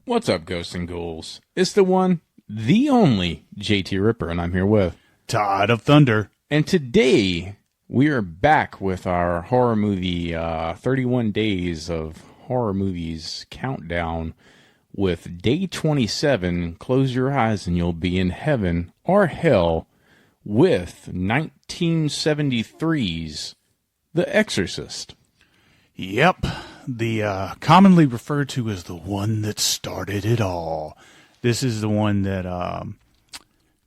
What's up, ghosts and ghouls? It's the one, the only JT Ripper, and I'm here with Todd of Thunder. And today, we are back with our horror movie, 31 Days of Horror Movies Countdown with Day 27, Close Your Eyes and You'll Be in Heaven or Hell, with 1973's The Exorcist. Yep, the commonly referred to as the one that started it all. This is the one that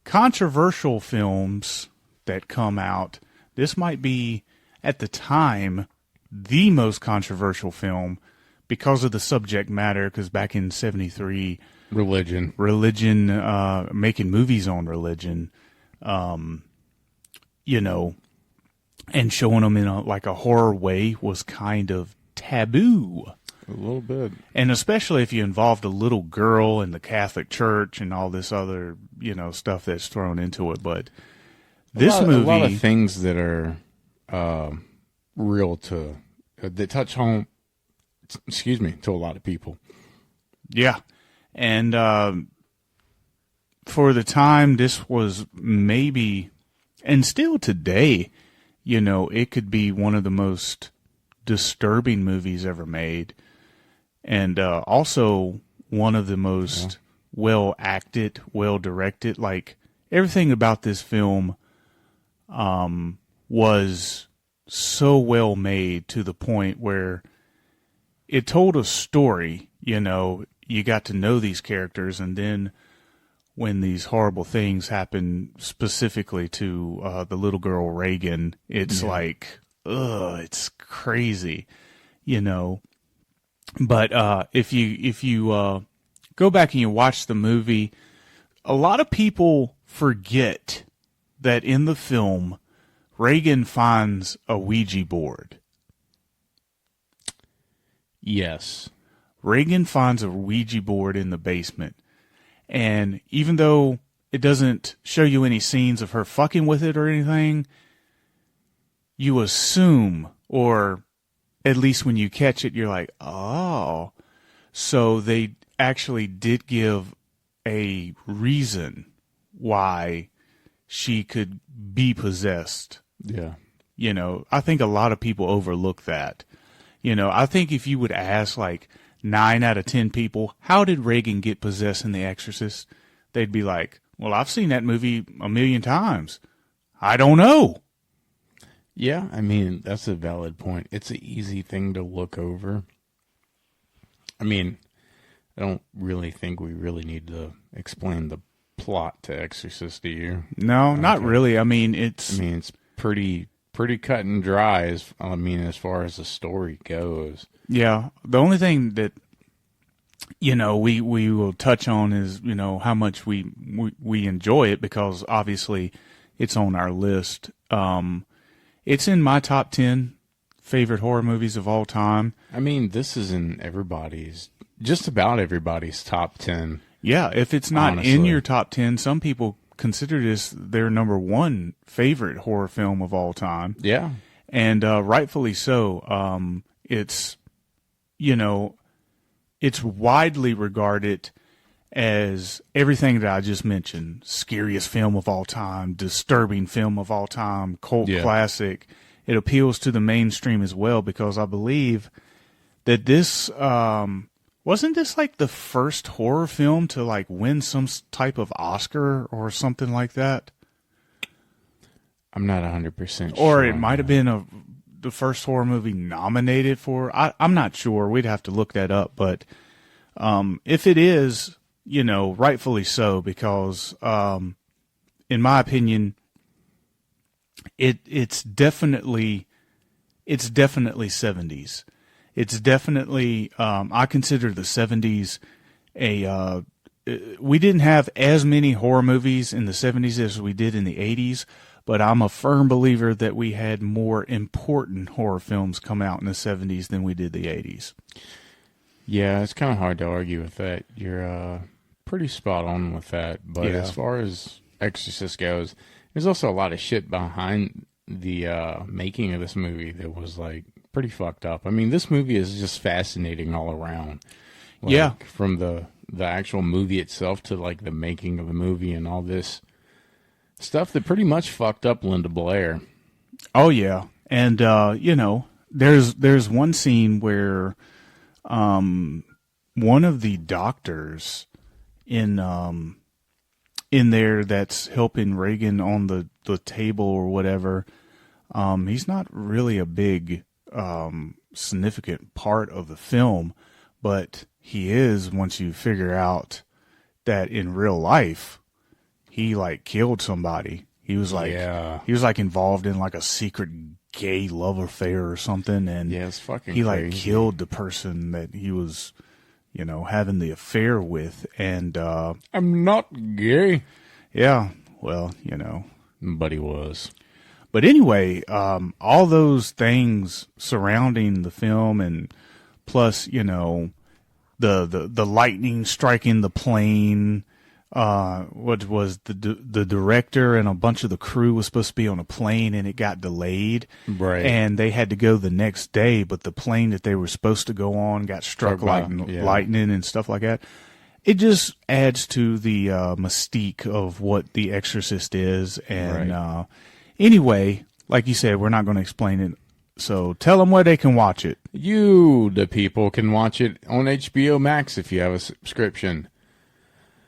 controversial films that come out. This might be, at the time, the most controversial film because of the subject matter, because back in 73... Religion, making movies on religion, and showing them in a horror way was kind of taboo. a little bit. And especially if you involved a little girl in the Catholic Church and all this other, stuff that's thrown into it. But this movie... A lot of things that are real to... that touch home, to a lot of people. Yeah. And for the time, this was maybe... And still today, it could be one of the most disturbing movies ever made. And also one of the most well-acted, well-directed. Like, everything about this film was so well made to the point where it told a story. You got to know these characters, and then when these horrible things happen specifically to the little girl Regan, it's it's crazy, But if you go back and you watch the movie, a lot of people forget that in the film, Regan finds a Ouija board. Yes. Regan finds a Ouija board in the basement. And even though it doesn't show you any scenes of her fucking with it or anything, you assume, or at least when you catch it, you're like, oh. So they actually did give a reason why she could be possessed. Yeah. I think a lot of people overlook that. I think if you would ask 9 out of 10 people, how did Regan get possessed in The Exorcist? They'd be like, well, I've seen that movie a million times. I don't know. Yeah, that's a valid point. It's an easy thing to look over. I don't really think we really need to explain the plot to Exorcist, do you? No, not really. It's pretty cut and dry as far as the story goes. Yeah, the only thing that we will touch on is how much we enjoy it, because obviously it's on our list. It's in my top 10 favorite horror movies of all time. This is in just about everybody's top 10. Yeah, if it's not honestly in your top 10, some people consider this their number one favorite horror film of all time. Yeah, and rightfully so. It's it's widely regarded as everything that I just mentioned: scariest film of all time, disturbing film of all time, cult classic. It appeals to the mainstream as well, because I believe that this wasn't this the first horror film to win some type of Oscar or something like that. I'm not 100% sure. Or it might have been the first horror movie nominated for. I'm not sure. We'd have to look that up. But if it is, rightfully so, because in my opinion, it's definitely 70s. It's definitely I consider the 70s we didn't have as many horror movies in the 70s as we did in the 80s. But I'm a firm believer that we had more important horror films come out in the 70s than we did the 80s. Yeah, it's kind of hard to argue with that. You're pretty spot on with that. But as far as Exorcist goes, there's also a lot of shit behind the making of this movie that was pretty fucked up. This movie is just fascinating all around. Like, Yeah. from the actual movie itself to like the making of the movie and all this stuff that pretty much fucked up Linda Blair. Oh yeah, and there's one scene where one of the doctors in there that's helping Reagan on the table or whatever, he's not really a big significant part of the film, but he is once you figure out that in real life he like killed somebody. He was like involved in like a secret gay love affair or something, and it's fucking he crazy. like killed the person that he was, having the affair with, and I'm not gay. yeah, well, But he was. But anyway, all those things surrounding the film, and plus, the lightning striking the plane. What was the director and a bunch of the crew was supposed to be on a plane, and it got delayed, Right? And they had to go the next day, but the plane that they were supposed to go on got struck lightning and stuff like that. It just adds to the mystique of what The Exorcist is, and anyway, like you said, we're not going to explain it. So tell them where they can watch it. You, the people, can watch it on HBO Max if you have a subscription.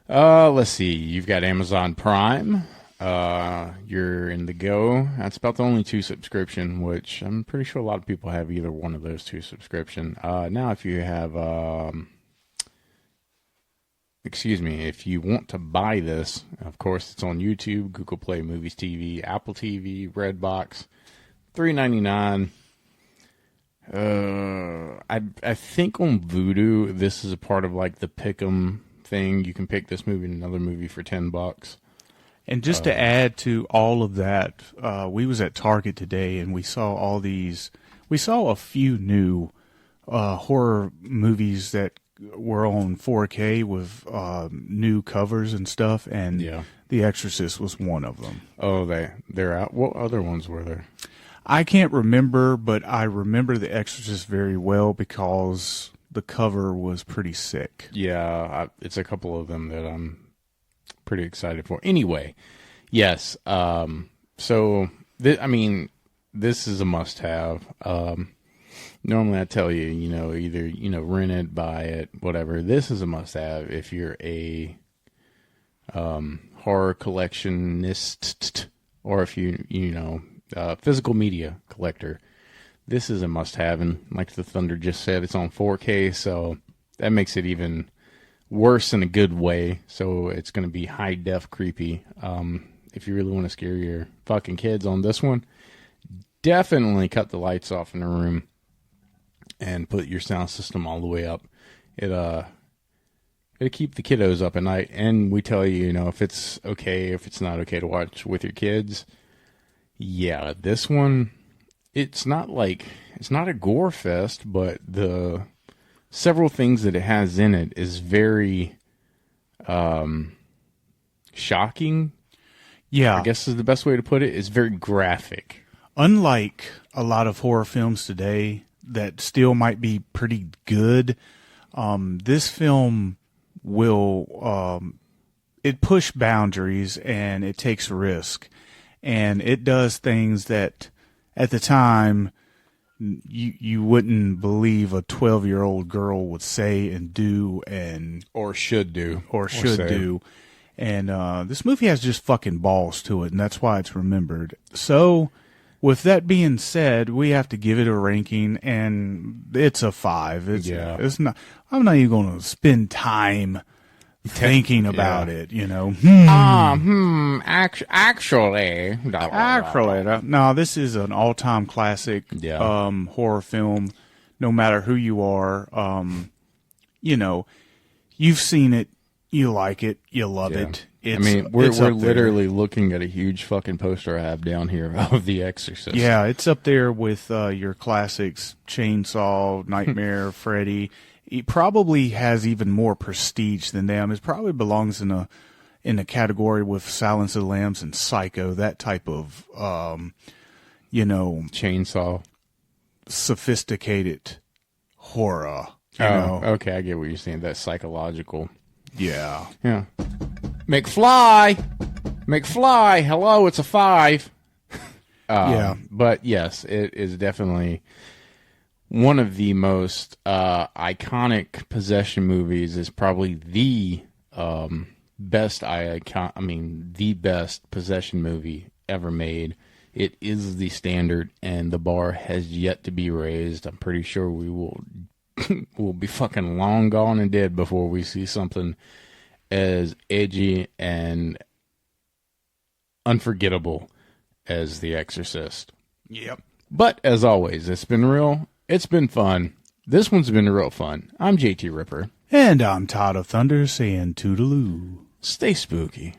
Let's see. You've got Amazon Prime. You're in the Go. That's about the only two subscription, which I'm pretty sure a lot of people have either one of those two subscription. Now, if you have, if you want to buy this, of course, it's on YouTube, Google Play Movies TV, Apple TV, Redbox, $3.99. I think on Vudu, this is a part of like the Pick'em thing. You can pick this movie and another movie for $10. And just to add to all of that, we was at Target today and we saw all these. We saw a few new horror movies that were on 4K with new covers and stuff, and The Exorcist was one of them. Oh, they're out. What other ones were there? I can't remember, but I remember The Exorcist very well because the cover was pretty sick. Yeah, it's a couple of them that I'm pretty excited for. Anyway, yes. So, this is a must-have. Normally I tell you, either, rent it, buy it, whatever. This is a must-have if you're a horror collectionist or if physical media collector. This is a must-have, and like the Thunder just said, it's on 4K, so that makes it even worse in a good way. So it's going to be high-def creepy. If you really want to scare your fucking kids on this one, definitely cut the lights off in the room and put your sound system all the way up. It'll keep the kiddos up at night, and we tell you, if it's okay, if it's not okay to watch with your kids. Yeah, this one, it's not a gore fest, but the several things that it has in it is very shocking. Yeah. I guess is the best way to put it. It's very graphic. Unlike a lot of horror films today that still might be pretty good, this film will it push boundaries and it takes risk. And it does things that at the time you wouldn't believe a 12-year-old girl would say and do or should do. And this movie has just fucking balls to it, and that's why it's remembered. So with that being said, we have to give it a ranking, and it's a 5. It's not. I'm not even going to spend time thinking about it, Actually, no, this is an all-time classic horror film. No matter who you are, you've seen it, you like it, you love it. We're literally looking at a huge fucking poster I have down here of The Exorcist. Yeah, it's up there with your classics, Chainsaw, Nightmare, Freddy. It probably has even more prestige than them. It probably belongs in a category with Silence of the Lambs and Psycho, that type of, Chainsaw, sophisticated horror. You know? Okay, I get what you're saying. That's psychological. Yeah. Yeah. McFly! McFly! Hello, it's a 5. Yeah. But yes, it is definitely one of the most iconic possession movies. Is probably the best the best possession movie ever made. It is the standard, and the bar has yet to be raised. I'm pretty sure we will will be fucking long gone and dead before we see something as edgy and unforgettable as The Exorcist. Yep. But as always, it's been real. It's been fun. This one's been real fun. I'm JT Ripper. And I'm Todd of Thunder saying toodaloo. Stay spooky.